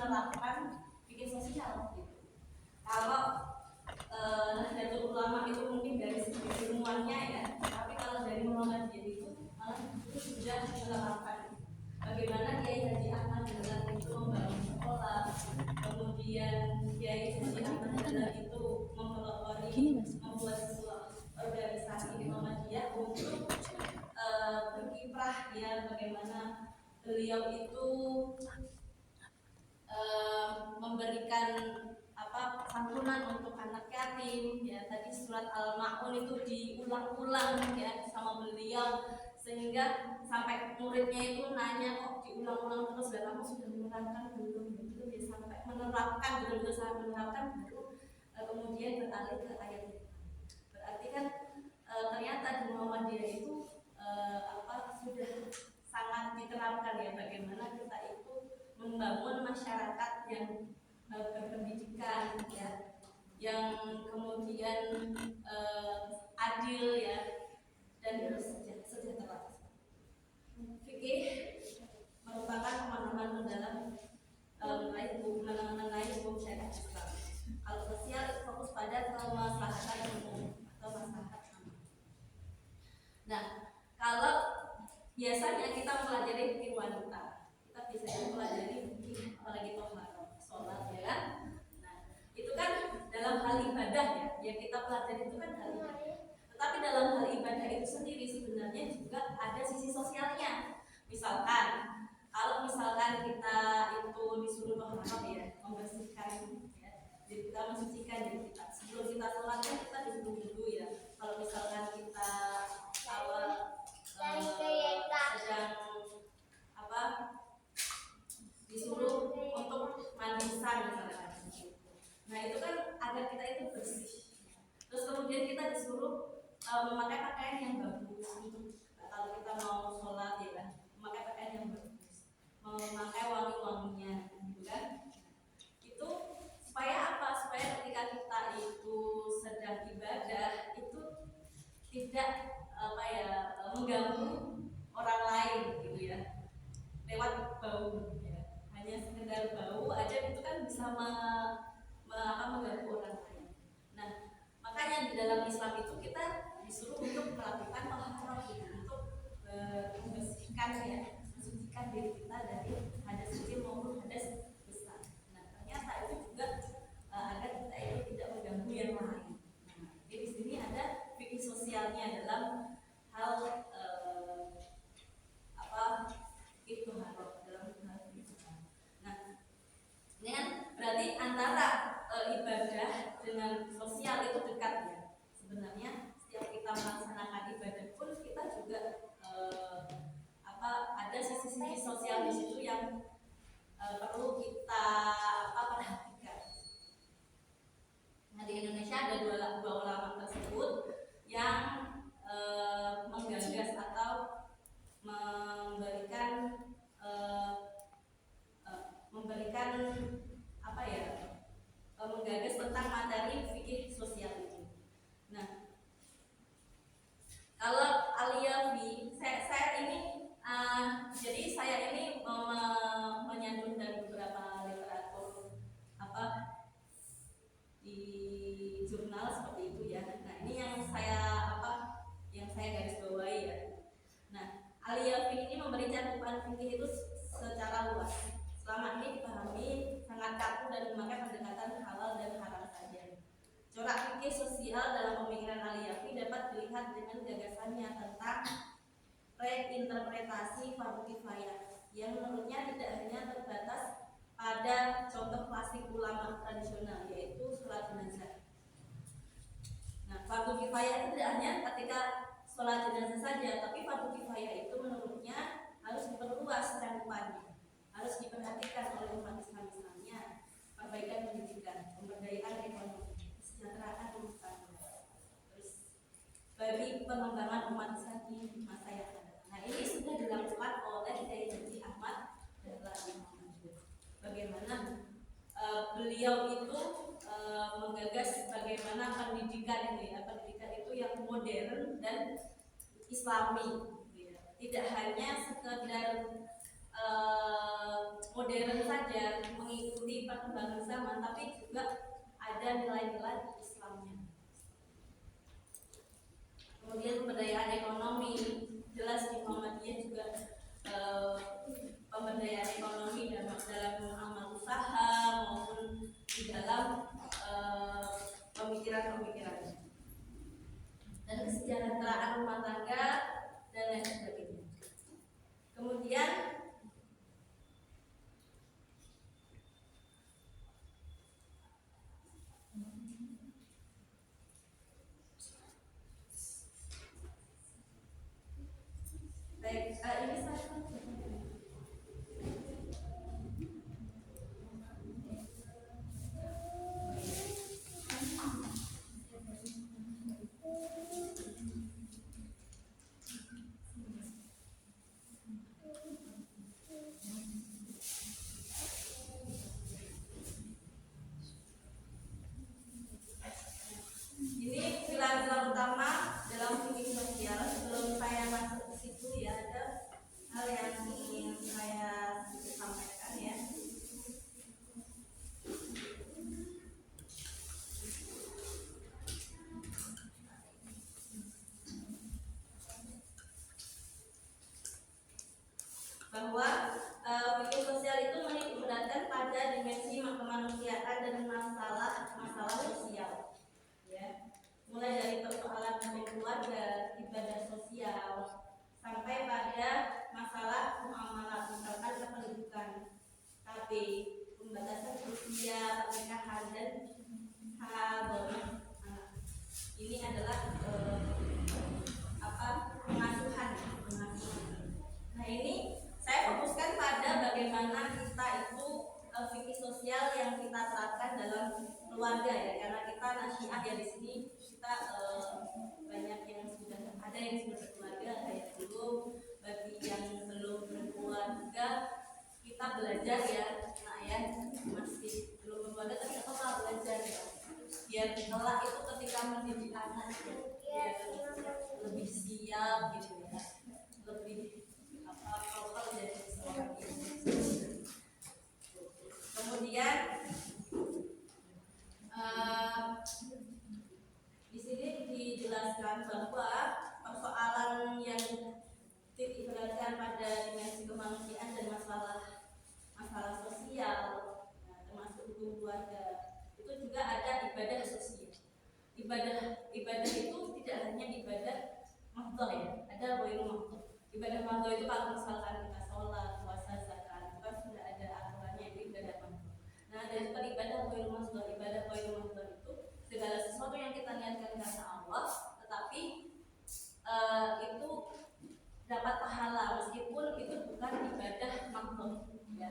menerapkan bikin sosial gitu. Kalau Nahdlatul Ulama itu mungkin dari segi ilmuannya ya, tapi kalau dari Muhammadiyah itu malah itu sudah menerapkan bagaimana Kiai Haji Ahmad Dahlan itu membangun sekolah, kemudian Kiai Haji Ahmad Dahlan itu membuat sebuah organisasi Muhammadiyah untuk berkiprah ya, bagaimana beliau itu memberikan santunan untuk anak yatim ya. Tadi surat Al-Maun itu diulang-ulang ya sama beliau, sehingga sampai muridnya itu nanya, kok diulang-ulang terus, dan kamu sudah menerapkan belum? Itu dia sampai menerapkan, betul-betul sampai menerapkan, baru kemudian beralih ke ayat itu. Berarti kan ternyata di Muhammadiyah itu sudah sangat diterapkan ya, bagaimana kita itu membangun masyarakat yang berpendidikan ya, yang kemudian adil ya, dan sejahtera. Fikih merupakan pemahaman mendalam mengenai hukum syariat Islam. Kalau sosial fokus pada kemaslahatan umum atau maslahat sama. Nah, kalau biasanya kita mempelajari fikih wanita, kita biasanya mempelajari fikih apalagi toharo, sholat ya kan. Nah, itu kan dalam hal ibadah ya, yang kita pelajari itu kan hal ibadah. Tetapi dalam hal ibadah itu sendiri sebenarnya juga ada sisi sosialnya. Misalkan, kalau misalkan kita itu disuruh toharo ya, membersihkan ya, jadi kita mensucikan diri kita. Sebelum kita sholat kan kita disuruh dulu ya. Kalau misalkan kita sedang disuruh untuk mandi besar misalkan. Nah itu kan agar kita itu bersih. Terus kemudian kita disuruh memakai pakaian yang bagus untuk kalau kita mau sholat ya kan, memakai pakaian yang bagus, memakai wangi-wanginya gitu kan. Itu supaya apa? Supaya ketika kita itu sedang ibadah itu tidak mengganggu orang lain gitu ya, lewat bau ya. Hanya sekedar bau aja itu kan bisa mengganggu orang lain. Nah, makanya di dalam Islam itu kita disuruh untuk melakukan taharah gitu, untuk membersihkan ya, mensucikan diri kita dari hadas kecil maupun hadas besar. Nah, ternyata itu juga agar kita itu tidak mengganggu yang lain. Nah, jadi di sini ada fikih sosialnya dalam hal itu harus dalam hal itu. Nah, ini kan berarti antara ibadah dengan sosial itu dekat ya. Sebenarnya setiap kita melaksanakan ibadah pun kita juga ada sisi-sisi sosial di situ yang perlu kita perhatikan. Nah, di Indonesia ada dua ulama tersebut yang menggagas atau memberikan menggagas tentang materi fikih sosial itu. Nah, kalau Al-Yafi, saya ini jadi saya ini menyandung dari beberapa literatur di jurnal seperti itu ya. Nah, ini yang saya garis bawahi ya. Nah, Al-Yafi ini memberi cakupan fikih itu secara luas. Selama ini dipahami sangat kaku dan memakai pendekatan halal dan haram saja. Corak fikih sosial dalam pemikiran Al-Yafi dapat dilihat dengan gagasannya tentang reinterpretasi fardhu kifayah yang menurutnya tidak hanya terbatas pada contoh klasik ulama tradisional, yaitu sholat jenazah. Nah, fardhu kifayah itu tidak hanya ketika sholat jenazah saja, tapi fardhu kifayah itu menurutnya harus diperluas cakupannya, harus diperhatikan oleh umat Islam, misalnya perbaikan pendidikan, pemberdayaan ekonomi, kesejahteraan rumah tangga, terus bagi pengembangan umat Islam di masa yang akan datang. Nah, ini sudah dilakukan oleh Kiai Haji Ahmad Dahlan. Bagaimana beliau itu menggagas bagaimana pendidikan ini ya, pendidikan itu yang modern dan Islami, gitu ya. Tidak hanya sekedar modern saja, mengikuti mengikuti perkembangan zaman, tapi juga ada nilai-nilai Islamnya. Kemudian pemberdayaan ekonomi, jelas di Muhammadiyah juga pemberdayaan ekonomi dalam amal usaha maupun di dalam pemikiran-pemikirannya, dan kesejahteraan rumah tangga dan lain sebagainya. Kemudian baik, ini satu ini pilar-pilar utama dalam fikih sosial. Sebelum saya masuk ke situ ya, ada hal yang ingin saya sampaikan ya. Bahwa fikih sosial itu menitik beratkan pada dimensi kemanusiaan dan masalah sosial. Ya, mulai dari persoalan keluarga, ibadah sosial, sampai pada masalah muamalah, misalkan kependudukan, KB, pembatasan usia, pernikahan, dan habanah anak. Ini adalah pengasuhan. Nah, ini saya fokuskan pada bagaimana kita itu fikih sosial yang kita terapkan dalam keluarga ya, karena kita nasihat ya di sini kita banyak yang sudah ada yang sudah berkeluarga, ada yang belum. Bagi yang belum berkeluarga, kita belajar ya, nah ya masih belum berkeluarga tapi apa belajar ya, biar kelak itu ketika mendidik anak itu biar lebih siap gitu ya, lebih proper jadi seorang ibu. Kemudian di sini dijelaskan bahwa persoalan yang diberatkan pada dimensi kemanusiaan dan masalah sosial, termasuk hukum keluarga, itu juga ada ibadah sosial. Ibadah itu tidak hanya ibadah mahdhah ya, ada ghairu mahdhah. Ibadah mahdhah itu kalau misalkan kita sholat, puasa, zakat, itu kan sudah ada aturannya, itu ibadah mahdhah. Nah, dari ibadah ghairu mahdhah, ibadah ghairu mahdhah itu segala sesuatu yang kita niatkan karena Allah, tetapi itu dapat pahala meskipun itu bukan ibadah mahdhah ya.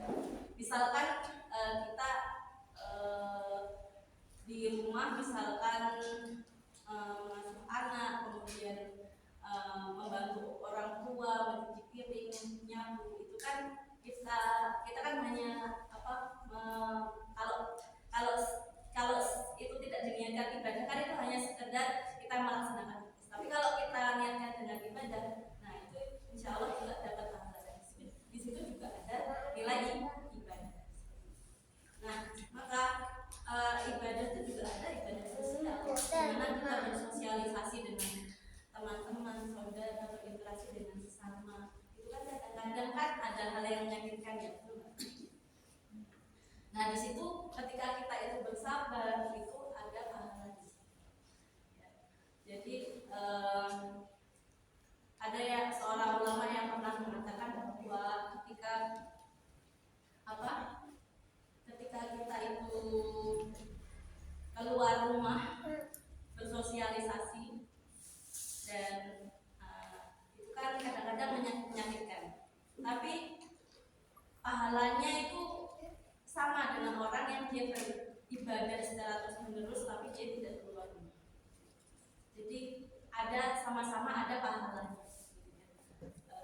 Misalkan kita di rumah misalkan mengasuh anak, kemudian membantu orang tua mencuci piring, nyapu, itu kan kita kan hanya kalau itu tidak diniatkan ibadah kan itu hanya sekedar kita melaksanakan. Tapi kalau kita niatkan dengan ibadah, nah itu insya Allah juga dapat pahala. Di situ juga ada nilai ibadah. Nah, maka ibadah itu juga ada ibadah sosial, dimana kita bersosialisasi dengan teman-teman, saudara, berinteraksi dengan sesama. Itu kan kadang-kadang kan ada hal yang menyakitkan ya. Nah, di situ ketika kita itu bersabar, itu ada pahala di situ. Ya. Jadi ada ya seorang ulama yang pernah mengatakan bahwa ketika kita itu keluar rumah bersosialisasi dan itu kan kadang-kadang menyakitkan, tapi pahalanya itu sama dengan orang yang dia beribadah secara terus-menerus tapi dia tidak keluar rumah. Jadi ada sama-sama ada pahalanya.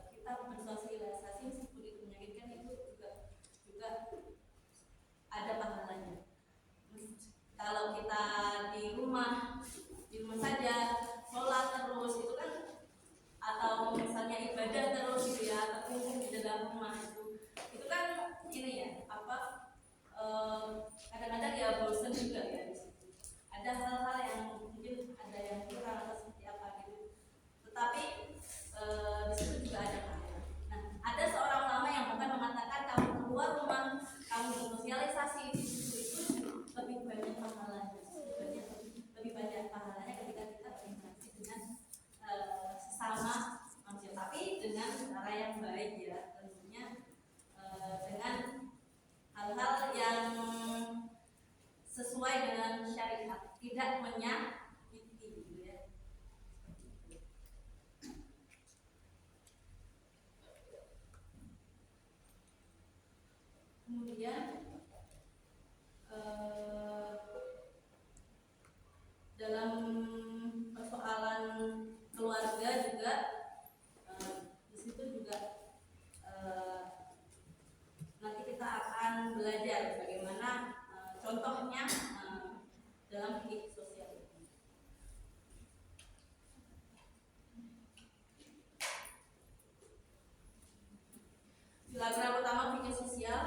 Kita bersosialisasi meskipun itu menyakitkan, itu juga ada pahalanya. Kalau kita di rumah saja sholat terus itu kan, atau misalnya ibadah terus gitu ya, tapi mungkin di dalam rumah itu kan ini ya sesuai dengan syariat, tidak menyakiti gitu ya. Kemudian dalam persoalan keluarga juga di situ juga nanti kita akan belajar bagaimana contohnya dalam fikih sosial ini. Pilar utama fikih sosial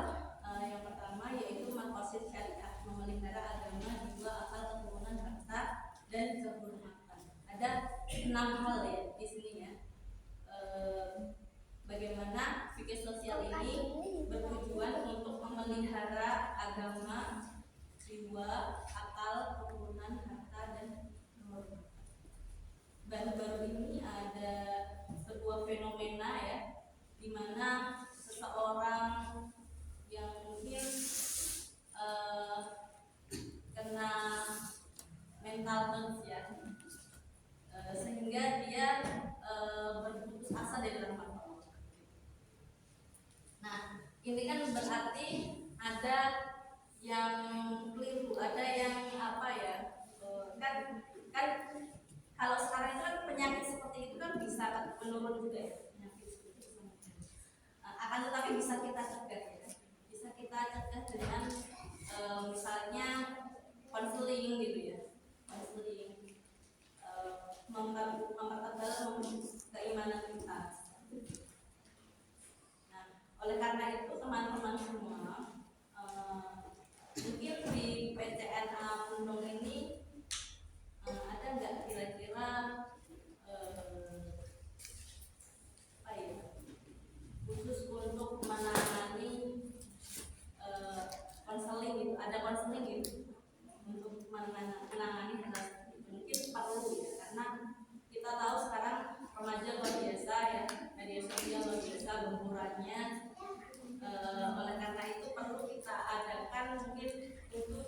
yang pertama yaitu maqasid syariah, memelihara agama, jiwa, akal, keturunan, harta, dan kehormatan. Ada 6 hal ya di sini ya. Bagaimana fikih sosial ini bertujuan untuk memelihara agama, jiwa, akal, keturunan, harta, dan kehormatan. Baru-baru ini ada sebuah fenomena ya, di mana seseorang yang mungkin kena mental health ya, sehingga dia berputus asa dari rahmat Allah. Nah, ini kan berarti ada yang keliru, ada yang apa ya? Kan kalau sekarang itu kan penyakit seperti itu kan bisa menurun juga ya, penyakit seperti itu. Akan tetapi bisa kita cegah ya, bisa kita cegah dengan misalnya konseling gitu ya, konseling mempertebal keimanan kita. Nah, oleh karena itu teman-teman semua, mungkin di PCNA Pundong ini ada nggak kira-kira apa ya, khusus untuk menangani konseling gitu, ada konseling gitu untuk menangani hal itu. Mungkin perlu ya, karena kita tahu sekarang remaja luar biasa ya, media sosial luar biasa gempurannya. Oleh karena itu perlu kita adakan mungkin untuk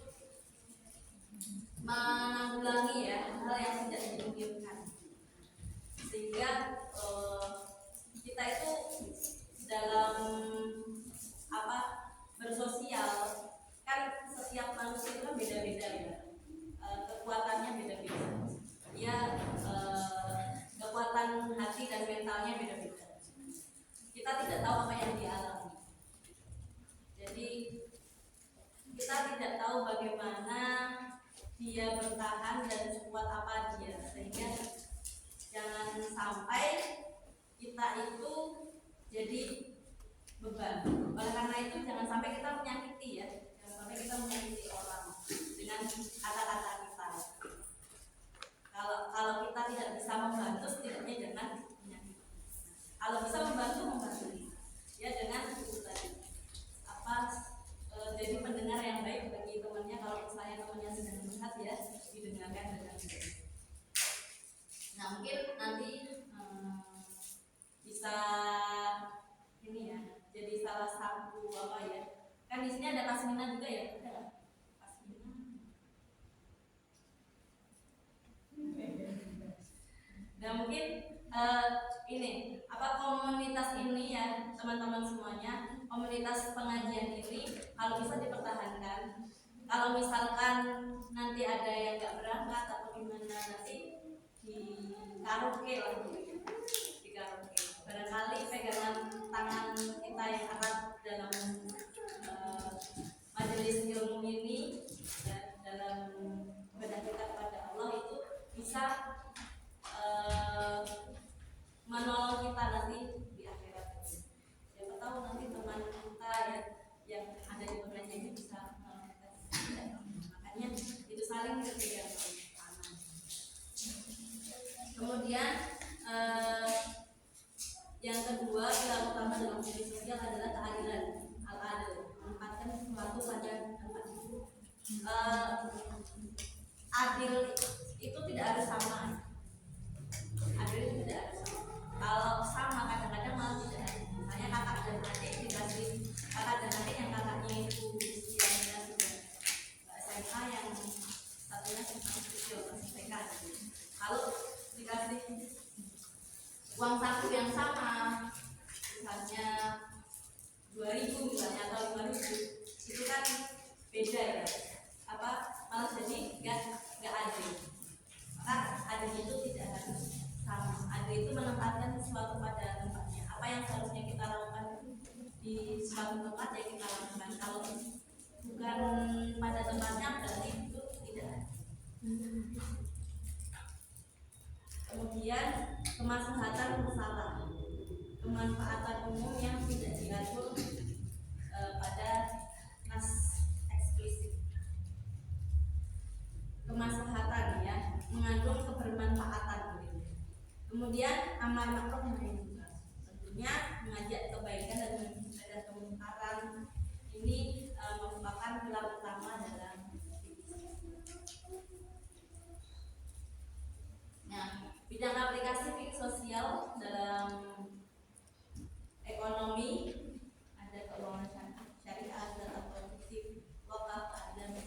menanggulangi ya hal yang tidak diinginkan, sehingga kita itu dalam apa bersosial kan setiap manusia itu kan beda-beda ya, kekuatannya beda-beda ya, kekuatan hati dan mentalnya beda-beda. Kita tidak tahu apa yang dialami, jadi kita tidak tahu bagaimana dia bertahan dan sekuat apa dia, sehingga jangan sampai kita itu jadi beban. Oleh karena itu jangan sampai kita menyakiti ya, jangan sampai kita menyakiti orang dengan kata-kata kita. Kalau kita tidak bisa membantu, setidaknya jangan menyakiti. Kalau bisa membantu ya dengan itu tadi apa, jadi pendengar yang baik bagi temannya. Kalau misalnya temannya sedang melihat ya, didengarkan dengan baik. Nah, mungkin nanti bisa ini ya, jadi salah satu apa ya, kan di sini ada Kasmina juga ya, ada Kasmina. Dan mungkin ini apa, komunitas ini ya teman-teman semuanya, komunitas pengajian ini kalau bisa dipertahankan. Kalau misalkan nanti ada yang nggak berangkat atau gimana, nanti di karaoke lah, di karaoke. Barangkali pegangan tangan kita yang erat dalam majelis ilmu ini dan dalam ibadah kita kepada Allah itu bisa menolong kita nanti di akhirat. Siapa tahu nanti teman kita ya yang ada di pengajian ini bisa makanya itu saling berpegang tangan. Kemudian yang kedua, pilar utama dalam fikih sosial adalah keadilan, al-adil, menempatkan sesuatu pada tempatnya. Adil itu tidak harus sama. Adil itu tidak harus sama. Kalau sama kadang-kadang malah tidak adil. Misalnya kakak dan adik dikasih, kakak dan adik yang kakaknya itu usianya sudah SMA, yang Kalau dikasih uang saku yang sama, misalnya 2.000 misalnya atau 5.000, itu kan beda ya, apa malah jadi nggak adil. Maka adil itu tidak harus sama. Adil itu menempatkan sesuatu pada tempatnya. Apa yang seharusnya kita lakukan di suatu tempat ya kita lakukan. Kalau bukan pada tempatnya berarti itu tidak adil. Kemudian kemaslahatan mursala, kemanfaatan umum yang tidak diatur pada nas eksplisit. Kemaslahatan ya, mengandung kebermanfaatan gitu. Kemudian amar ma'ruf nahi munkar, tentunya mengajak kebaikan dan mencegah kemungkaran. Ini merupakan pilar utama dalam bidang aplikasi fikih sosial dalam ekonomi. Ada keuangan syariah dan alternatif lokal dan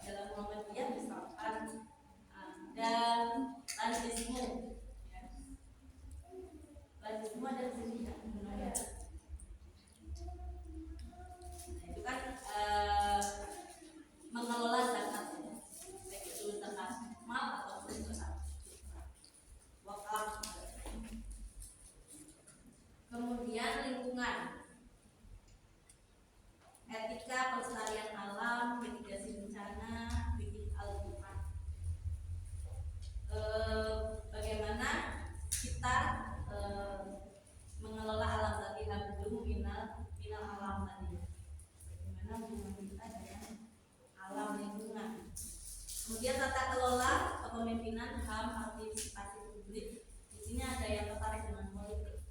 dalam Muhammadiyah misalkan dan lazisme ya. Lazisme dan sedia ya. Itu kan mengelola zakat ya. Baik itu zakat mal ataupun zakat wakaf. Kemudian lingkungan, etika pelestarian alam, mitigasi bencana, fikih al-Quran. Bagaimana kita mengelola alam tadi, habdum minal alam tadi. Bagaimana hubungan kita dengan alam lingkungan. Kemudian tata kelola kepemimpinan, HAM, partisipasi publik. Di sini ada yang tertarik dengan politik.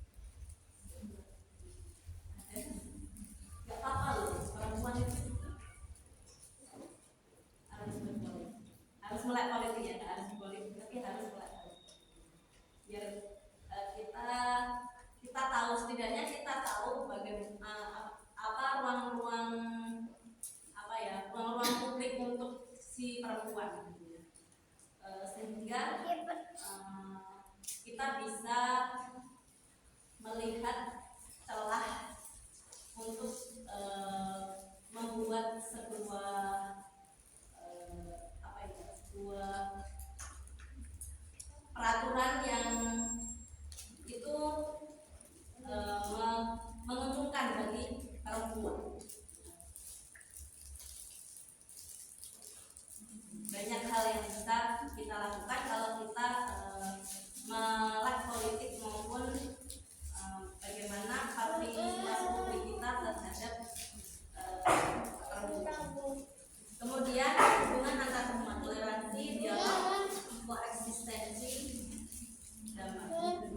Gak apa-apa loh, perempuan itu harus berpolitik, harus melek politik ya, harus politik, tapi harus melek politik. Biar kita tahu, setidaknya kita tahu bagaimana apa ruang-ruang publik untuk si perempuan, sehingga kita bisa melihat celah untuk membuat sebuah peraturan yang itu menguntungkan bagi perempuan. Banyak hal yang bisa kita lakukan kalau kita melek politik maupun bagaimana partisipasi publik kita terhadap perempuan. Kemudian hubungan antar umat, toleransi, dialog, koeksistensi, damai.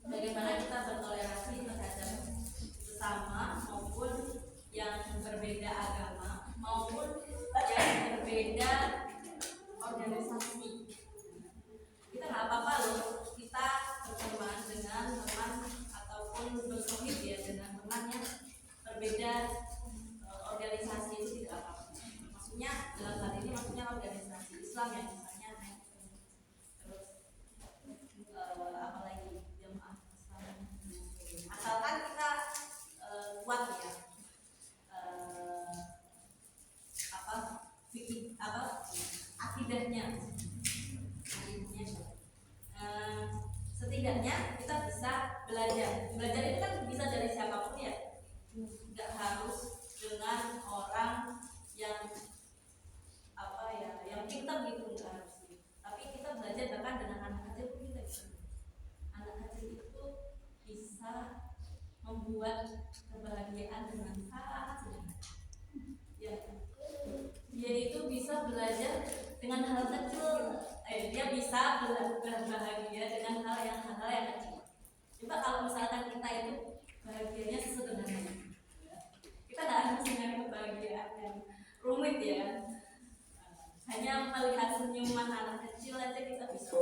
Bagaimana kita bertoleransi terhadap sesama maupun yang berbeda agama maupun yang berbeda organisasi. Kita nggak apa-apa loh kita berteman dengan teman ataupun bersohib ya dengan teman yang berbeda organisasi, itu tidak apa-apa. Maksudnya dalam hal ini maksudnya organisasi Islam ya, misalnya terus apalagi jamaah Islam, asalkan kita kuat ya akidahnya. Setidaknya kita bisa belajar itu kan bisa dari siapapun ya, nggak harus dengan orang yang yang pintar gitu, nggak harus. Tapi kita belajar bahkan dengan anak kecil pun kita bisa. Anak kecil itu bisa membuat kebahagiaan dengan sangat sederhana. Ya, dia itu bisa belajar dengan hal kecil. Dia bisa berbahagia dengan hal yang kecil. Coba kalau misalkan kita itu bahagianya sesederhana ini, kita nggak harus mencari kebahagiaan yang rumit ya. Hanya melihat senyuman anak kecil aja kita bisa.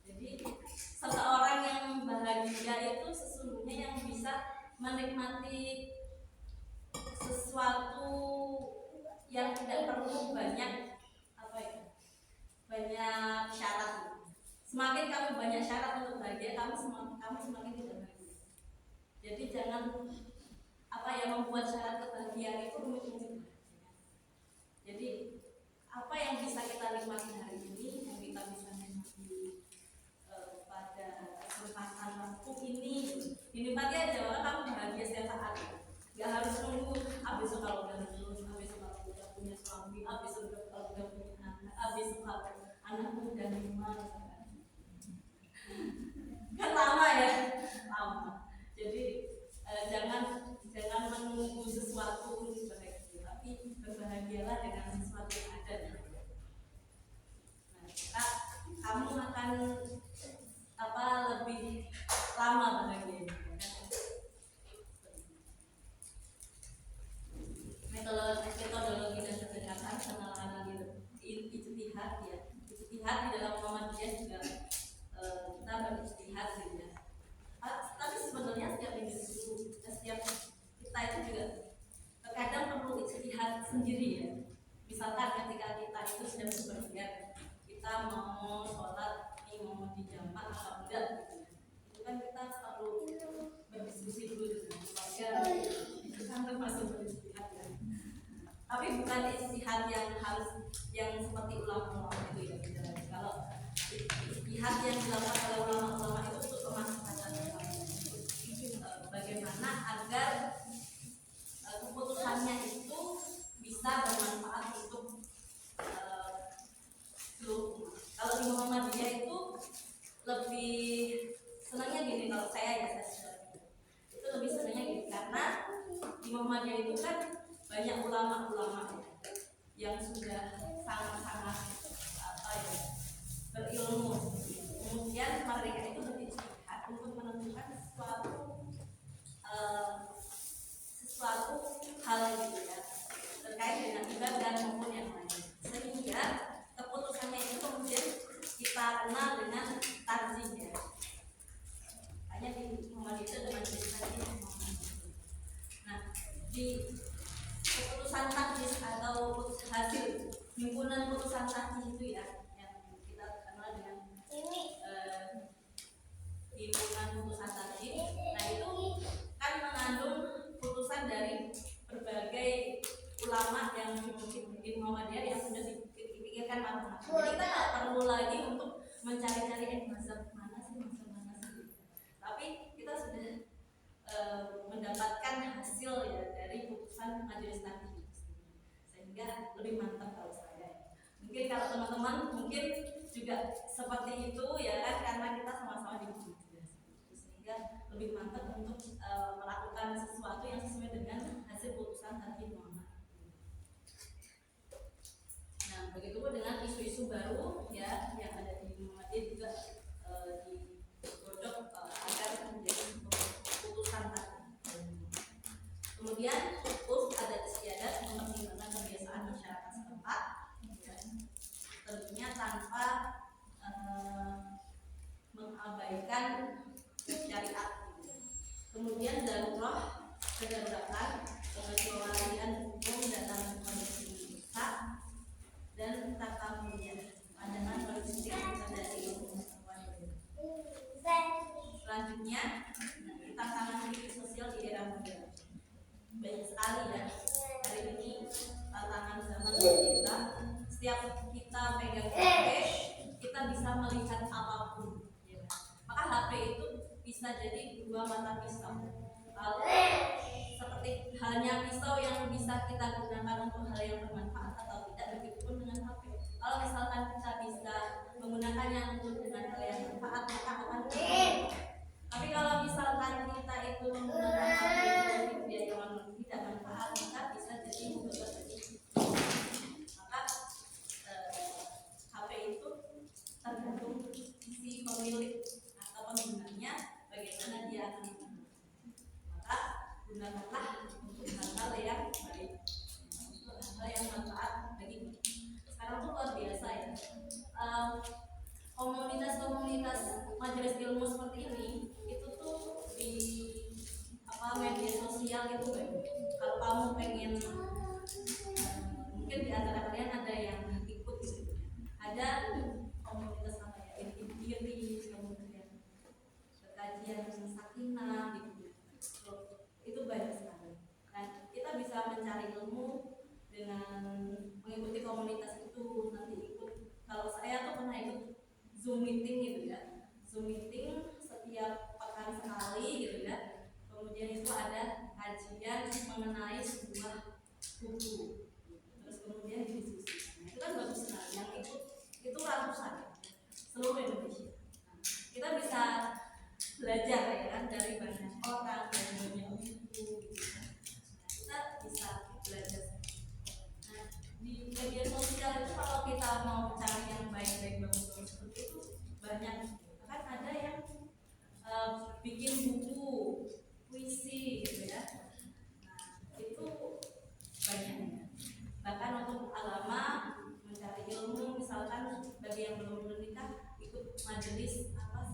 Jadi seseorang yang bahagia itu sesungguhnya yang bisa menikmati sesuatu yang tidak perlu banyak semakin kamu banyak syarat untuk bahagia, kamu semakin tidak bahagia. Jadi jangan membuat syarat kebahagiaan itu rumit-rumit. Jadi apa yang bisa kita nikmati hari ini, yang kita bisa nikmati pada kesempatan waktu ini, dinikmati aja, maka kamu bahagia setiap saat. Gak harus nunggu besok kalau udah lulus, besok kalau udah punya suami, besok kalau udah punya anak, besok kalau anakmu udah 5. Kan lama ya, lama. Jadi jangan menunggu sesuatu untuk bahagia, tapi berbahagialah dengan sesuatu yang ada. Nah, kamu akan lebih lama bahagia. Metodologi dan pendekatan penalaran ijtihad ya. Ijtihad di dalam Muhammadiyah juga kita berijtihad gitu ya. Tapi sebenarnya setiap individu, setiap kita itu juga terkadang perlu ijtihad sendiri ya. Misalkan ketika kita itu sedang bepergian, kita mau sholat ini mau dijamak atau enggak gitu ya. Itu kan kita perlu berdiskusi dulu dengan keluarga. Itu kan termasuk berijtihad ya. Tapi bukan ijtihad yang seperti ulama-ulama itu ya. Kalau ijtihad yang dilakukan oleh ulama-ulama itu untuk kemaslahatan bagaimana agar keputusannya itu bisa bermanfaat untuk seluruh. Kalau di Muhammadiyah itu lebih senangnya gini, kalau saya itu lebih senangnya gini, karena di Muhammadiyah itu kan banyak ulama-ulama yang sudah sangat-sangat berilmu. Kemudian mereka itu berijtihad untuk menentukan sesuatu hal gitu ya, terkait dengan ibadah maupun yang lain, sehingga keputusannya itu kemudian kita kenal dengan tarjih ya. Hanya di Muhammad itu dengan tarjih. Nah, di keputusan tarjih atau hasil himpunan putusan tarjih itu ya, yang kita kenal dengan himpunan putusan tarjih. Nah, itu kan mengandung putusan dari berbagai ulama yang di Muhammadiyah yang sudah dipikirkan matang-matang. Jadi kita nggak perlu lagi untuk mencari-cari mazhab mana sih, tapi kita sudah mendapatkan hasil ya dari putusan majelis tarjih, sehingga lebih mantap kalau saya. Mungkin kalau teman-teman mungkin juga seperti itu ya kan, karena kita sama-sama di sehingga lebih mantap untuk melakukan sesuatu yang sesuai dengan hasil putusan tarjih Muhammad. Nah, begitu pun dengan isu-isu baru ya yang ada di Muhammadiyah juga digodok agar menjadi putusan tarjih. Kemudian hukum adat istiadat mempertimbangkan kebiasaan masyarakat setempat, tentunya tanpa mengabaikan syariat. Kemudian darurat, kedaruratan, pengecualian hukum dalam kondisi mendesak, dan tata mulia, pandangan politik dari ilmu pengetahuan. Selanjutnya, tantangan kritis sosial di era modern. Banyak sekali ya hari ini tantangan zaman desa. Setiap kita pegang HP, kita bisa melihat apapun ya. Maka HP itu bisa jadi dua mata pisau. Kalau seperti halnya pisau yang bisa kita gunakan untuk hal yang bermanfaat atau tidak, begitu pun dengan HP. Kalau misalkan kita bisa menggunakannya untuk dengan hal yang bermanfaat, maka akan tapi kalau misalkan kita itu menggunakan HP itu dia yang tidak manfaat, kita bisa jadi membuat maka HP itu tergantung si pemilik atau penggunanya bagaimana dia akan menggunakan. Maka gunakanlah untuk hal-hal yang baik. dengan mengikuti komunitas itu, nanti ikut, kalau saya tuh pernah ikut Zoom meeting gitu ya, Zoom meeting setiap pekan sekali gitu ya. Kemudian itu ada kajian mengenai sebuah buku, terus kemudian didiskusikan. Nah, itu kan bagus sekali, yang ikut itu ratusan seluruh Indonesia. Nah, kita bisa belajar ya kan dari banyak orang, dari banyak buku gitu. Nah, kita bisa belajar. Nah, di media sosial itu kalau kita mau cari yang baik-baik bagus seperti itu banyak, kan ada yang bikin buku puisi gitu ya. Nah, itu banyak ya. Bahkan untuk agama, mencari ilmu, misalkan bagi yang belum menikah ikut majelis apa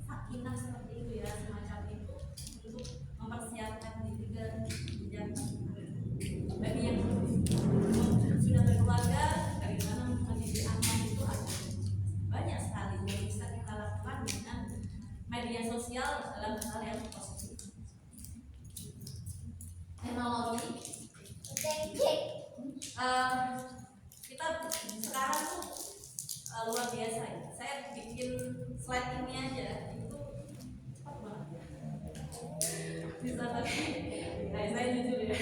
sakinah seperti itu ya, semacam itu untuk mempersiapkan diri ke jenjang pernikahan. Bagi yang sudah berkeluarga, bagaimana mendidik anak itu ada banyak sekali yang bisa kita lakukan dengan media sosial dalam hal yang positif. Teknologi kita sekarang tuh luar biasa ya. Saya bikin slide ini aja itu cepat banget ya. Bisa tadi, saya jujur ya.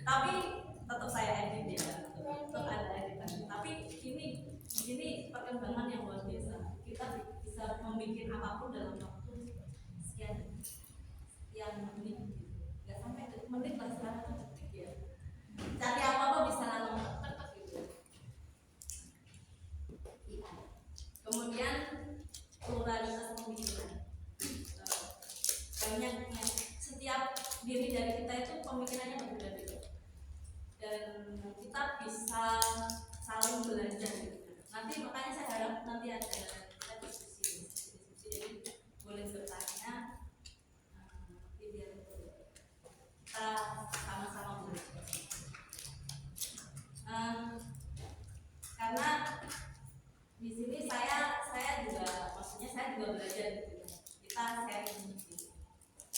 Tapi tetap saya edit ya, tetap ada editan. Tapi ini perkembangan yang luar biasa. Kita bisa membuat apapun dalam waktu sekian menit, nggak sampai menit lah sekarang ya. Cari apa bisa langsung tek gitu. Iya. Kemudian pluralitas pemikiran. Banyaknya setiap diri dari kita itu pemikirannya berbeda-beda. Dan kita bisa saling belajar gitu. Nanti makanya saya harap nanti ada kita diskusi, jadi boleh bertanya, biar kita sama-sama belajar. Karena di sini saya juga belajar gitu. Kita sharing gitu.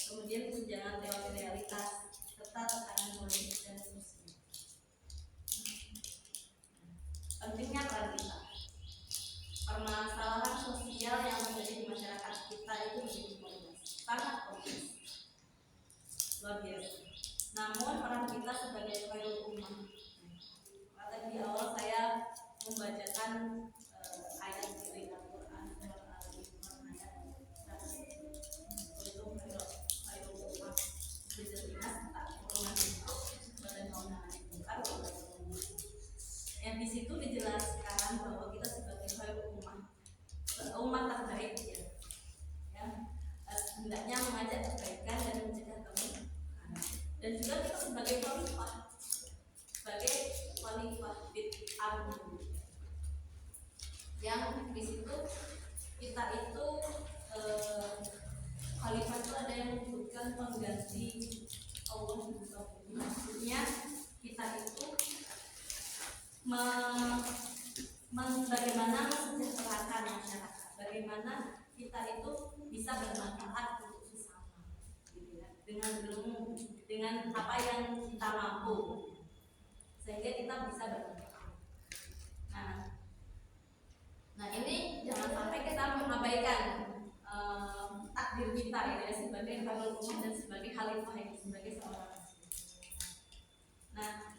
Kemudian kesenjangan teori realitas serta tekanan politik dan seterusnya. Pentingnya peran kita. Permasalahan sosial yang terjadi di masyarakat kita itu menjadi kompleks, sangat kompleks, luar biasa. Namun peran kita sebagai khairul ummah. Kata di awal saya membacakan ayat dari Al-Quran surat Al-Imran ayat 100. Itu khairul ummah. Dijadikan tak kurungan itu badan kawanan bukan. Yang di situ dijelaskan bahwa kita sebagai khairul umat terbaik ya, hendaknya mengajak kebaikan dan mencegah kemudaratan. Dan juga kita sebagai khalifah bid amr, yang di situ kita itu khalifah itu ada yang menyebutkan pengganti Allah. Maksudnya kita itu bagaimana mensejahterakan masyarakat, bagaimana kita itu bisa bermanfaat untuk sesama, gitu ya, dengan ilmu, dengan apa yang kita mampu, sehingga kita bisa bermanfaat. Nah ini jangan sampai kita mengabaikan takdir kita ya sebagai khalifah umum dan sebagai khalifah ini sebagai seorang rasul. Nah,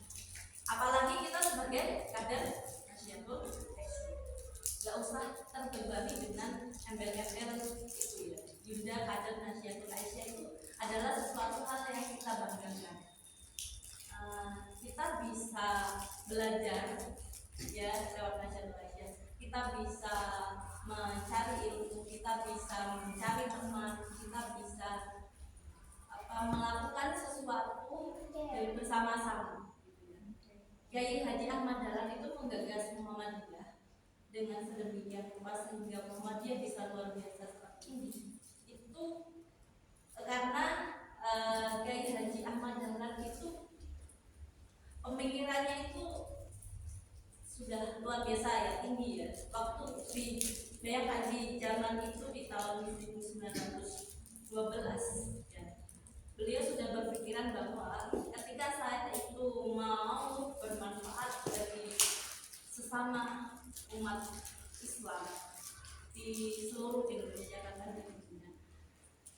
apalagi kita sebagai kader Nasyatul Aisyah, gak usah terbebani dengan embel-embel itu ya. Yuda kader Nasyatul Aisyah itu adalah sesuatu hal yang kita banggakan. Kita bisa belajar ya lewat Nasyatul Aisyah. Kita bisa mencari ilmu, kita bisa mencari teman, kita bisa melakukan sesuatu bersama-sama. Kiai Haji Ahmad Dahlan itu menggagas Muhammadiyah dengan sedemikian rupa sehingga Muhammadiyah bisa luar biasa seperti ini. Itu karena Kiai Haji Ahmad Dahlan itu pemikirannya itu sudah luar biasa ya, tinggi ya. Waktu di bayangkan di zaman itu di tahun 1912 ya, beliau sudah berpikiran bahwa ketika saya itu mau bermanfaat umat Islam di seluruh Indonesia bahkan di dunia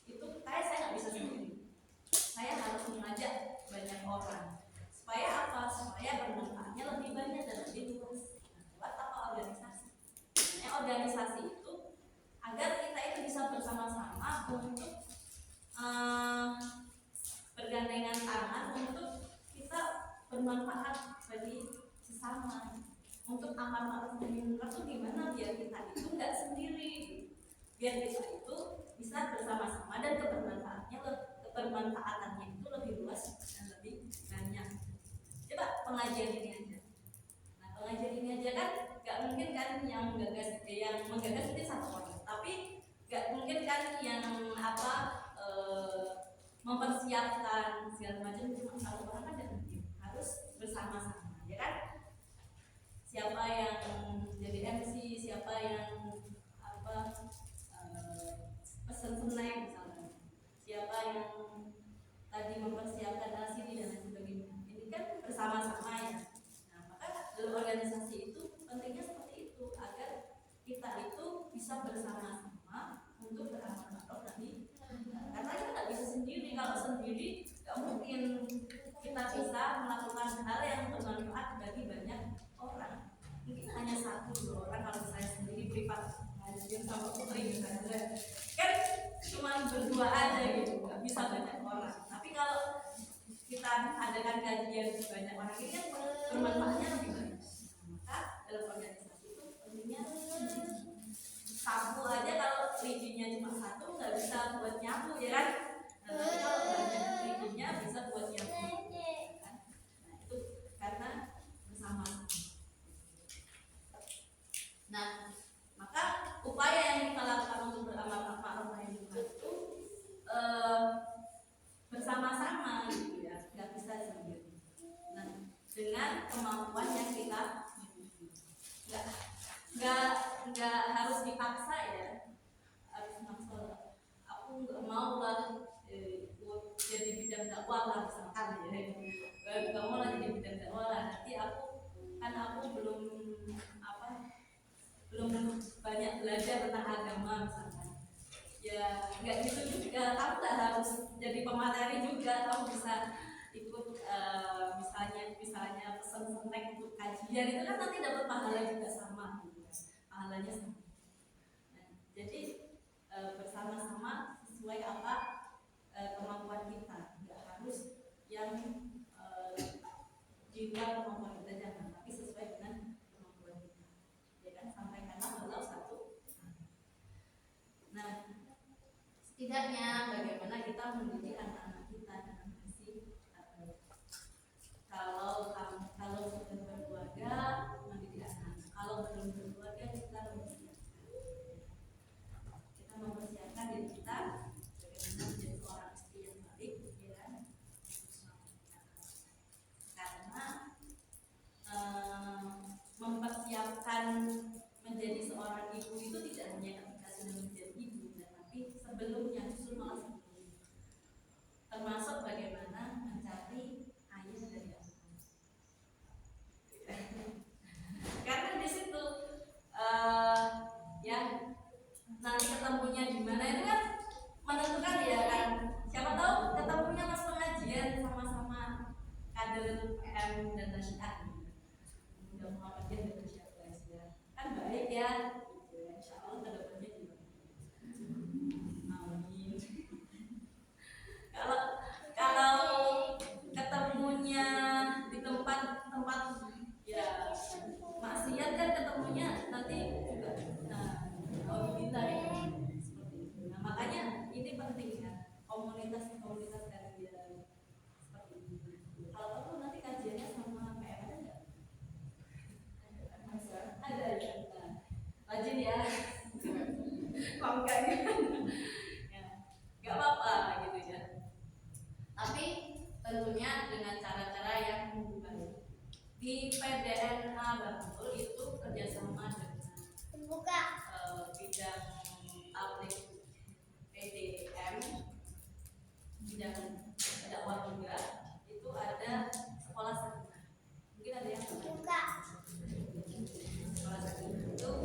itu saya nggak bisa sendiri. Saya harus mengajak banyak orang supaya apa? Supaya bermanfaatnya lebih banyak dan lebih luas. Buat apa organisasi? Sebenarnya organisasi itu agar kita itu bisa bersama-sama untuk bergandengan tangan untuk kita bermanfaat bagi sesama, untuk amar ma'ruf nahi munkar itu gimana biar kita itu nggak sendiri, biar kita itu bisa bersama-sama dan kebermanfaatannya itu lebih luas dan lebih banyak. Coba pengajian ini aja. Nah pengajian ini aja kan nggak mungkin kan yang menggagas itu satu orang, tapi nggak mungkin kan yang mempersiapkan segala macam cuma satu orang kan tidak mungkin, harus bersama-sama, ya kan? Siapa yang jadi MC, siapa yang pesan snack misalnya, siapa yang tadi mempersiapkan LCD dan lain sebagainya. Ini kan bersama-sama ya. Nah maka dalam organisasi itu pentingnya seperti itu agar kita itu bisa bersama-sama untuk beramal ma'ruf nahi munkar. Karena kita nggak bisa sendiri. Kalau sendiri nggak mungkin kita bisa melakukan hal yang bermanfaat bagi banyak orang. Mungkin hanya 1-2 orang kalau saya sendiri privat ngajian sama putri misalnya, kan cuma berdua aja gitu, nggak bisa banyak orang. Tapi kalau kita adakan kajian banyak orang ini kan bermanfaatnya lebih banyak. Maka dalam organisasi itu pentingnya sapu aja, kalau lidinya cuma 1 nggak bisa buat nyapu, ya kan? Nah, kalau banyak lidinya bisa buat nyapu, kan? Nah itu karena bersama. Nah maka upaya yang kita lakukan untuk beramal ma'ruf nahi munkar itu bersama-sama gitu ya, nggak bisa sendiri. Nah dengan kemampuan yang kita miliki, nggak harus dipaksa ya, harus maksa. Aku nggak mau lah jadi bidang dakwah lah misalkan ya, nggak mau lah jadi bidang dakwah lah, nanti aku belum banyak belajar tentang agama misalkan. Ya nggak gitu juga, kamu nggak harus jadi pemateri juga, kamu bisa ikut misalnya pesan snack untuk kajian itu kan nanti dapat pahala juga sama gitu, pahalanya sama. Nah, jadi bersama-sama sesuai apa kemampuan kita, nggak harus yang di luar kemampuan kita, jangan, tapi sesuai dengan kemampuan kita, ya kan? Sampaikanlah walau satu. Nah setidaknya bagaimana kita mendidik anak-anak kita dengan kasih kalau sudah berkeluarga mendidik anak, kalau belum berkeluarga kita mempersiapkan diri kita bagaimana menjadi seorang istri yang baik, ya kan? Karena mempersiapkan menjadi seorang ibu itu tidak hanya ketika sudah menjadi ibu, tetapi sebelumnya, justru malah sebelumnya, termasuk bagaimana mencari ayah dari anak. Karena di situ ya nanti ketemunya di mana itu kan menentukan, ya kan? Siapa tahu ketemunya pas pengajian sama-sama kader PM dan Nasyiat, udah Muhammadiyah dan Nasyiat kan baik ya, insya Allah kedepannya juga. Amin. Kalau ketemunya di tempat ya maksiat kan ketemunya nanti juga, alhamdulillah ya, seperti itu. Nah makanya ini penting ya, komunitas kajian seperti itu. Kalau kamu nanti kajiannya sama PM enggak? Ada ya, rajin ya. Kalau enggak ya nggak apa-apa gitu ya. Tapi tentunya dengan cara-cara yang baik. Di PDNA Bantul itu kerjasama dengan bidang public PDM, bidang dakwah juga, itu ada sekolah sakina. Mungkin ada yang tahu. Sekolah sakina itu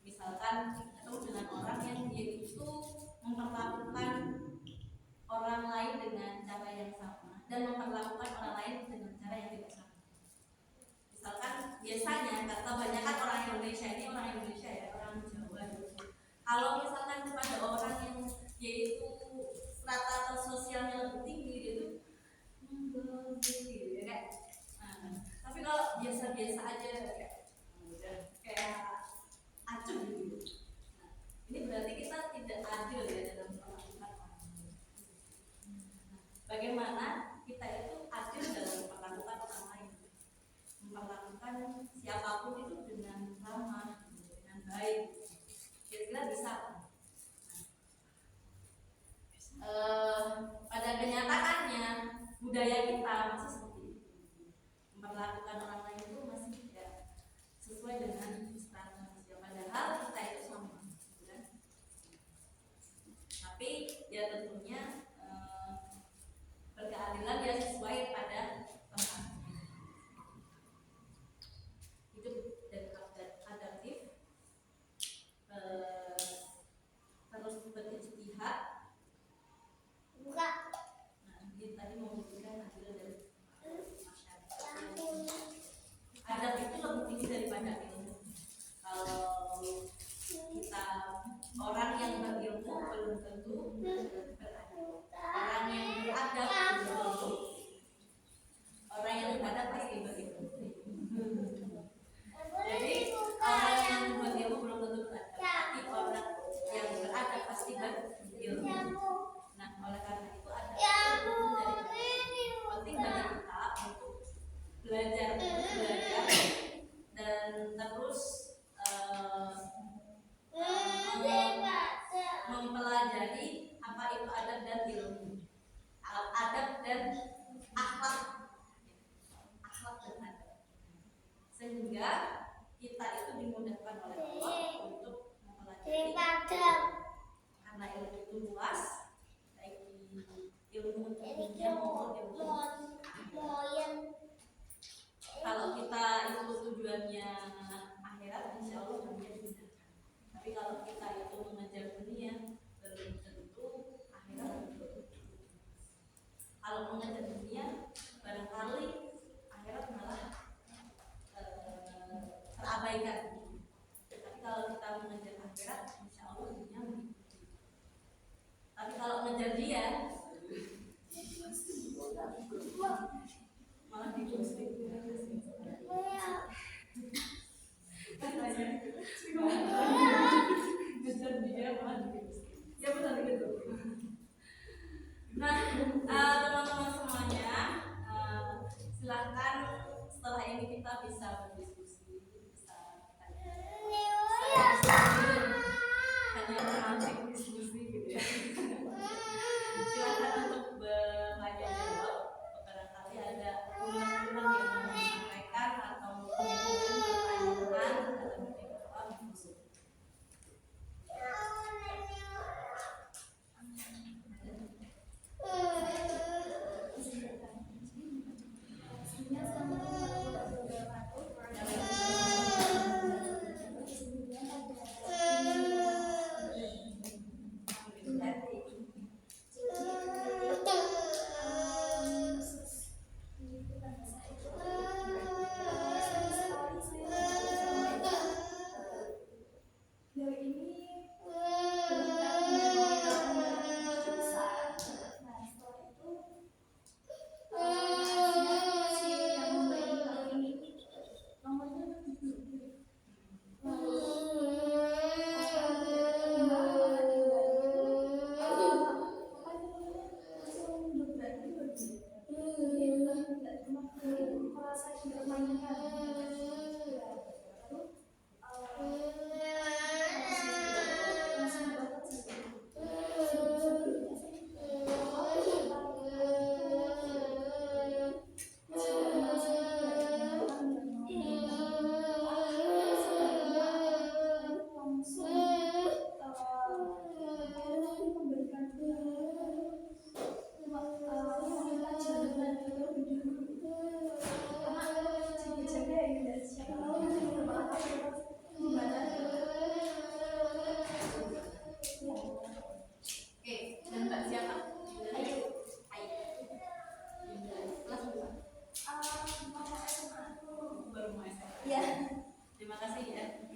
Misalkan ketemu dengan orang yang dia itu memperlakukan orang lain dengan cara yang sama dan memperlakukan orang lain dengan cara yang tidak sama. Misalkan biasanya kata banyak kan orang Indonesia ini orang Indonesia ya, orang Jawa gitu. Kalau misalkan kepada orang yang yaitu strata atau sosialnya lebih tinggi gitu ya kan. Tapi kalau biasa-biasa aja kayak acuh gitu. Ini berarti kita tidak adil ya dalam perlakukan orang. Bagaimana kita itu adil dalam memperlakukan orang lain, memperlakukan siapapun itu dengan ramah, dengan baik. Kira-kira bisa. Pada kenyataannya budaya kita masih seperti itu, memperlakukan orang lain itu masih tidak sesuai dengan strata manusia. Padahal kita itu sama, kan? Tapi ya tentunya berkeadilan dia sesuai pada tempatnya. Hidup dan adaptif, terus berijtihad. Ini tadi membuktikan adil dari masyarakat. Adab itu lebih tinggi daripada ilmu. Kalau kita orang yang berilmu belum tentu beradab. Orang yang beradab belum tentu. Orang yang beradab pasti berilmu. Jadi orang yang berilmu belum tentu beradab, tapi orang yang beradab pasti berilmu. Nah, oleh karena itu ada penting bagi kita untuk belajar dan terus mempelajari apa itu adab dan ilmu, adab dan akhlak dan adab, sehingga kita itu dimudahkan oleh Allah untuk mempelajari karena ilmu itu luas, baik ilmu untuk dunia maupun ilmu. Kalau kita itu tujuannya akhirat, insya Allah dunia dimudahkan. Tapi kalau kita itu mengejar dunia, belum tentu akhirat betul. Kalau mengejar dunia, barangkali akhirat malah terabaikan. Tapi kalau kita mengejar akhirat, insya Allah dunia mengikuti. Tapi kalau mengejar dia, malah dikustik. Ngejar dia malah dikustik. Ya benar gitu. Nah, teman-teman semuanya, silahkan setelah ini kita bisa berdiskusi, bisa hanya menarik diskusi gitu ya. Silahkan untuk bertanya jawab. Barangkali ada unek-unek yang mau disampaikan atau menimbulkan pertanyaan dalam jawab diskusi.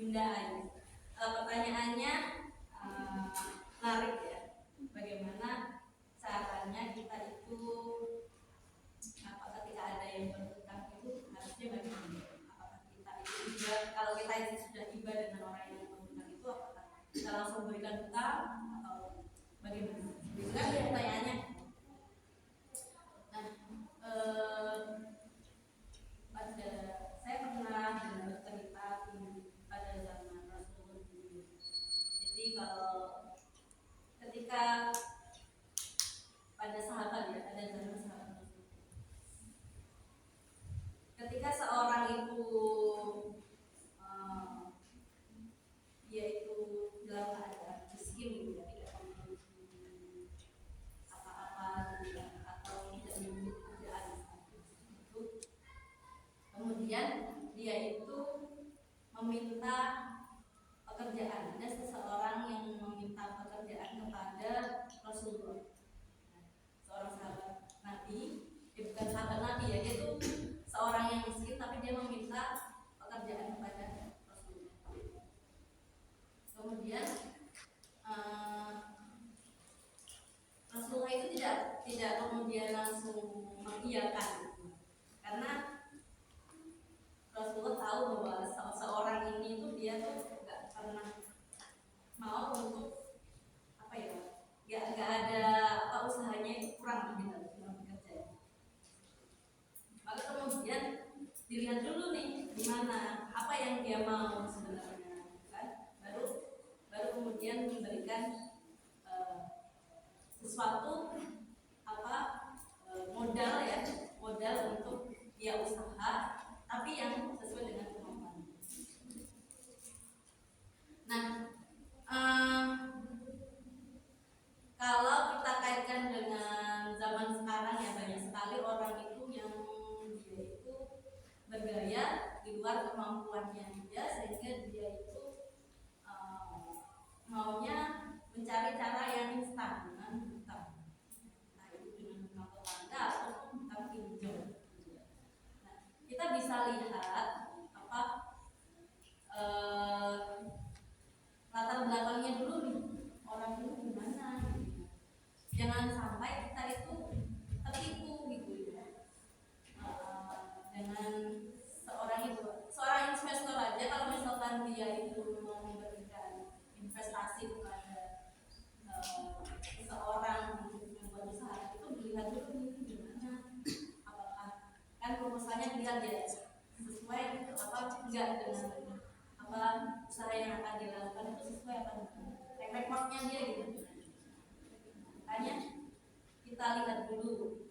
Yunda. Pertanyaannya menarik ya. Bagaimana caranya kita itu ketika ada yang berhutang itu harusnya bagaimana? Apakah kita itu juga kalau kita itu sudah tiba dengan orang yang berhutang itu apakah kita langsung berikan hutang atau bagaimana? Itu kan pertanyaannya. Nah, saya pernah dengar cerita pada zaman Rasulullah dulu. Jadi kalau ketika pada sahabat ya, ada zaman sahabat ketika seorang itu dia itu dalam keadaan miskin gitu ya, tidak memiliki apa-apa gitu ya, atau tidak memiliki kerjaan itu, kemudian dia itu meminta pekerjaan. Ada seseorang yang meminta pekerjaan kepada Rasulullah, seorang sahabat Nabi, bukan sahabat Nabi ya, dia itu seorang yang miskin tapi dia meminta pekerjaan kepada Rasulullah. Kemudian Rasulullah itu tidak kemudian langsung mengiyakan, karena Rasulullah tahu bahwa seorang ini itu dia tuh nggak pernah mau untuk nggak ada usahanya itu kurang gitu dalam bekerja. Maka kemudian dilihat dulu nih gimana, apa yang dia mau sebenarnya, kan? Baru kemudian memberikan sesuatu modal ya, modal untuk dia usaha, tapi yang sesuai dengan kemampuan. Nah, kalau kita kaitkan dengan zaman sekarang ya, banyak sekali orang itu yang dia itu bergaya di luar kemampuannya dia, sehingga dia itu maunya mencari cara yang instan dengan hutang. Nah, itu dengan hutang tetangga ataupun hutang pinjam. Nah, kita bisa lihat latar belakangnya dulu nih, orang itu gimana. Jangan sampai kita itu tertipu gitu ya, dengan seorang investor aja. Kalau misalkan dia itu mau memberikan investasi kepada seorang untuk membuat usaha, itu dilihat dulu ini gimana, apakah kan proposalnya dilihat ya sesuai enggak dengan usaha yang akan dilakukan itu sesuai track recordnya dia gitu. Makanya kita lihat dulu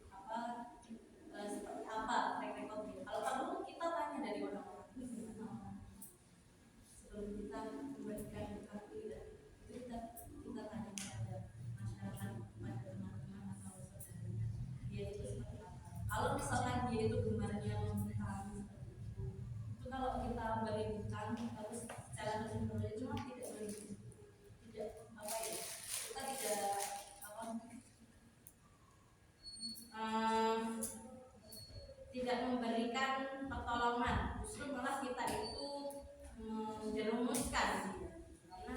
seperti apa track recordnya. Kalau perlu kita tanya dari orang-orang ini gimana sebelum kita memberikan kartu itu kita tanya kepada masyarakat, kepada teman-teman atau saudaranya, dia itu seperti apa. Kalau misalkan dia itu gemarnya menghutang seperti itu kalau kita beri hutang terus secara terus-menerus itu tidak kita tidak memberikan pertolongan, justru malah kita itu menjerumuskan gitu. Karena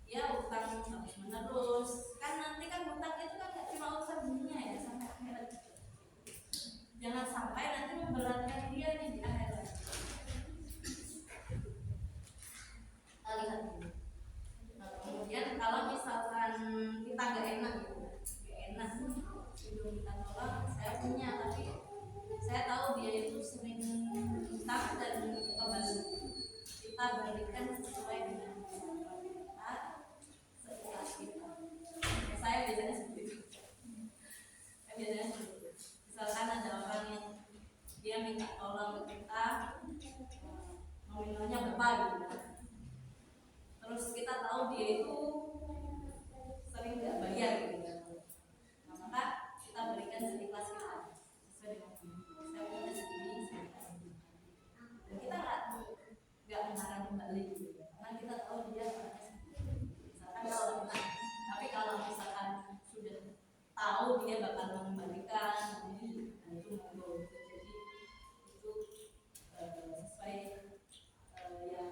dia hutang terus menerus, kan nanti kan hutang itu kan gak cuma urusan dunia ya, sampai akhirat. Jangan sampai nanti memberatkan dia nih di akhirat. Kita lihat dulu. Nah, kemudian kalau misalkan kita gak enak sebelum kita tolak, saya punya tapi saya tahu dia itu sering hutang dan kembali, kita berikan sesuai dengan kemampuan kita, seikhlas kita. Saya biasanya seperti itu. Misalkan ada orang yang dia minta tolong ke kita, nominalnya berapa gitu, terus kita tahu dia itu sering nggak bayar gitu, nah, maka kita berikan seikhlas kita sesuai dengan saya punya segini, dan kita nggak mengarang kembali gitu, karena kita tahu dia misalkan kalau misalkan sudah tahu dia bakal mengembalikan, nah itu monggo. Jadi itu sesuai ya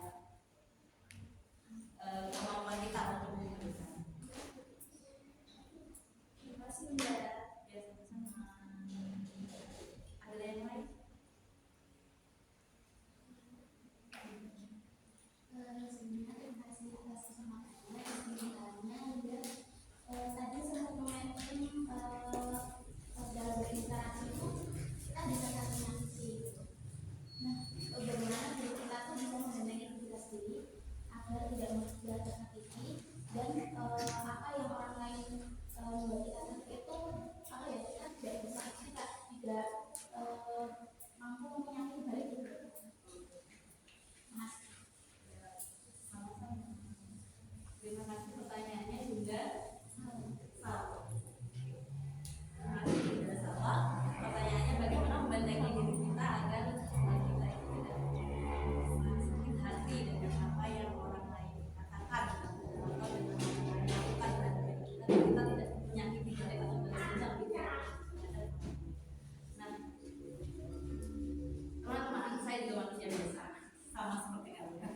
seperti itu ya.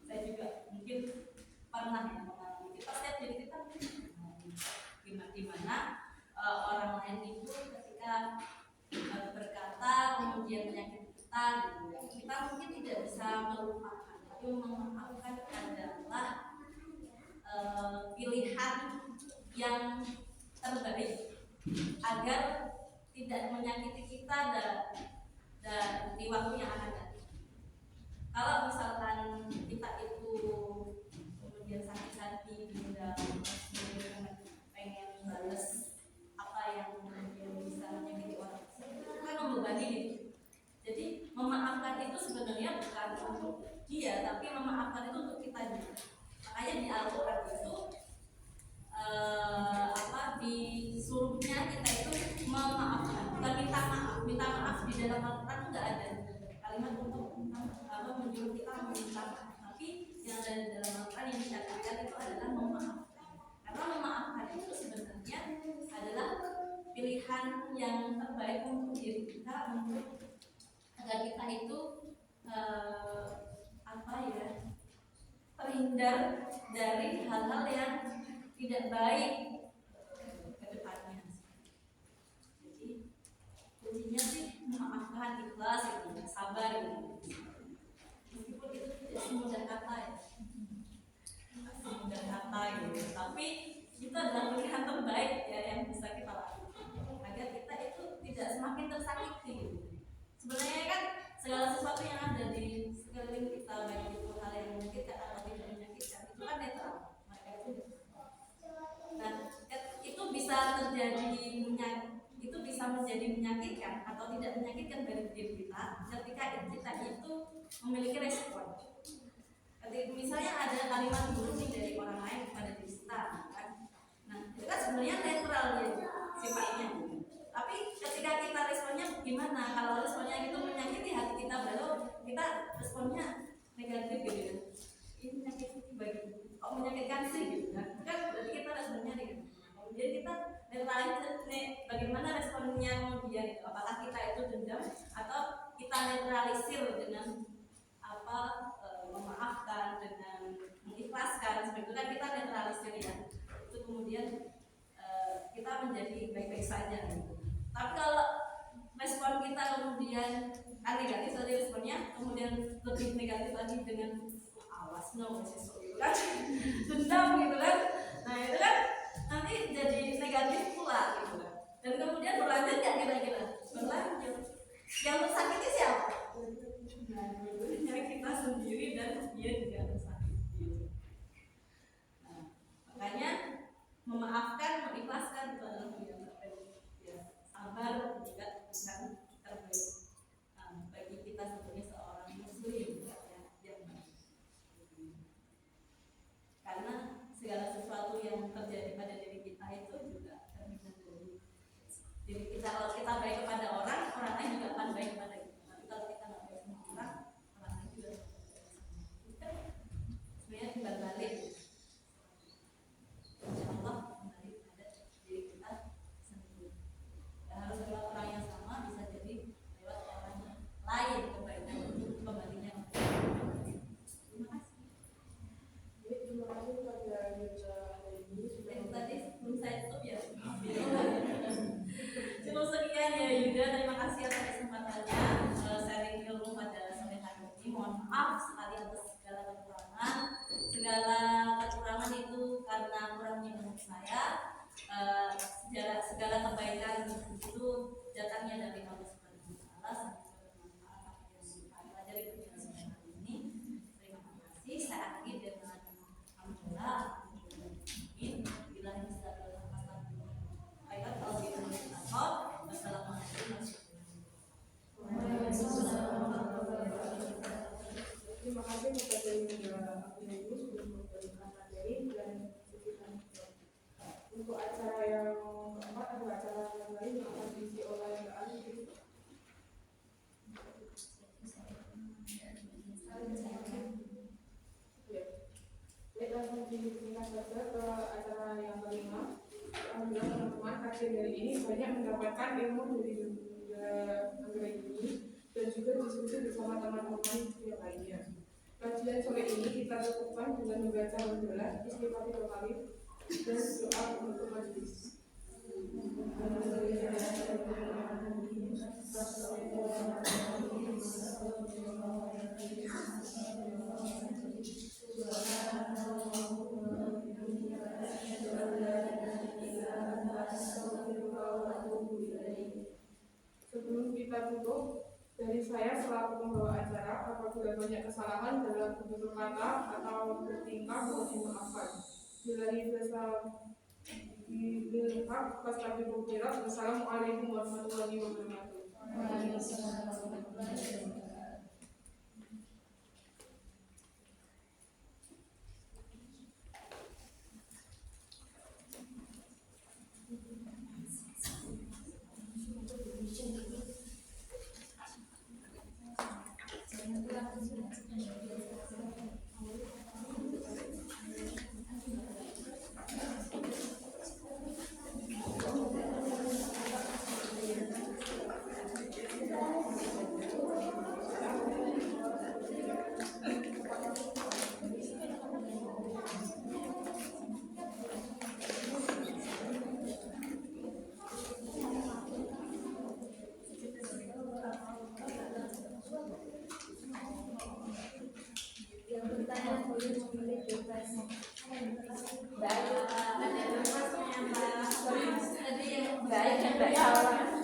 Saya juga mungkin pernah ya mengalami. Kita setiap diri kita gimana orang lain itu ketika berkata kemudian menyakiti kita, kita mungkin tidak bisa melupakan, tapi memaafkan adalah pilihan yang terbaik agar tidak menyakiti kita dan di waktu yang akan datang. Kalau misalkan kita itu kemudian sakit hati pengen balas apa yang kemudian bisa menyakiti orang, itu kan membebani gitu. Jadi memaafkan itu sebenarnya bukan untuk dia, tapi memaafkan itu untuk kita juga. Makanya di Al-Quran itu disuruhnya kita itu memaafkan, bukan minta maaf. Minta maaf di dalam Al-Quran itu nggak ada kalimat untuk menyuruh kita meminta maaf, tapi yang ada di dalam Al-Quran yang dikatakan itu adalah memaafkan. Karena memaafkan itu sebenarnya adalah pilihan yang terbaik untuk diri kita, untuk agar kita itu terhindar dari hal-hal yang tidak baik ke depannya. Jadi kuncinya sih memaafkan, ikhlas, sabar gitu. Meskipun itu tidak semudah kata ya, semudah kata gitu, tapi itu adalah pilihan terbaik ya yang bisa kita lakukan agar kita itu tidak semakin tersakiti gitu. Sebenarnya kan segala sesuatu yang ada di sekeliling kita, baik itu hal yang menyakitkan atau tidak menyakitkan, itu kan netral. Maka itu bisa terjadi itu bisa menjadi menyakitkan atau tidak menyakitkan dari diri kita ketika kita itu memiliki respon. Ketika misalnya ada kalimat buruk dari orang lain kepada diri kita, kan? Nah itu kan sebenarnya netral ya sifatnya. Tapi ketika kita responnya gimana? Kalau responnya itu menyakiti hati kita, baru kita responnya negatif gitu ya. Ini menyakiti bagi, kok menyakitkan sih gitu kan? Kan berarti kita responnya negatif. Kemudian kita netralisir bagaimana responnya kemudian itu. Apakah kita itu dendam atau kita netralisir dengan memaafkan, dengan mengikhlaskan, seperti itu kan kita netralisir ya. Itu kemudian kita menjadi baik-baik saja gitu. Tapi kalau respon kita kemudian negatif saja responnya, kemudian lebih negatif lagi dengan awas sesuatu gitu kan, dendam gitu kan, nah itu kan nanti jadi negatif pula gitu kan. Dan kemudian berlanjut nggak kira-kira? Berlanjut. Yang tersakiti siapa? Nah, kita sendiri dan dia juga tersakiti. Nah, makanya memaafkan, mengikhlaskan itu adalah pilihan terbaik. Ya, sabar juga bukan terbaik bagi kita sebagai seorang muslim ya, yang karena segala sesuatu yang terjadi pada diri kita itu juga terhindar dari diri kita. Kalau kita baik kepada orang lain juga akan baik kepada kita. Tapi kalau kita nggak baik sama orang lain juga kita sebenarnya berbalik. Allah kembali pada diri kita sendiri. Ya, harus lewat orang yang sama, bisa jadi lewat orang lain kebaikan untuk kembalinya. Terima kasih. Terima kasih kepada Tadi belum saya tutup ya. Cukup sekian ya Yuda, terima kasih atas kesempatannya sharing ilmu pada sore hari ini. Mohon maaf sekali atas segala kekurangan itu karena kurangnya ilmu saya. Segala kebaikan itu datangnya dari Allah Subhanahu wa taala. Semoga bermanfaat apa yang kita pelajari pada sore hari ini. Terima kasih. Saya akhiri dengan alhamdulillah. Bila Terima kasih kepada Ibu sudah memberikan materi dan untuk acara yang keempat atau acara yang lain yang akan diisi oleh Mbak Ali gitu. Baik, langsung disingkat saja ke acara yang kelima. Alhamdulillah teman-teman kajian dari ini banyak mendapatkan ilmu dari anggaran ini dan juga diskusi bersama teman-teman yang lainnya. kajian sore ini kita lakukan dengan membaca menjelas istighfar 3 kali dan doa untuk majelis. Sebelum kita tutup, dari saya selaku pembawa acara, apabila banyak kesalahan dalam tutur kata atau bertingkah mohon dimaafkan. Bila bisa dilengkap, Wassalamualaikum warahmatullahi wabarakatuh. Baik,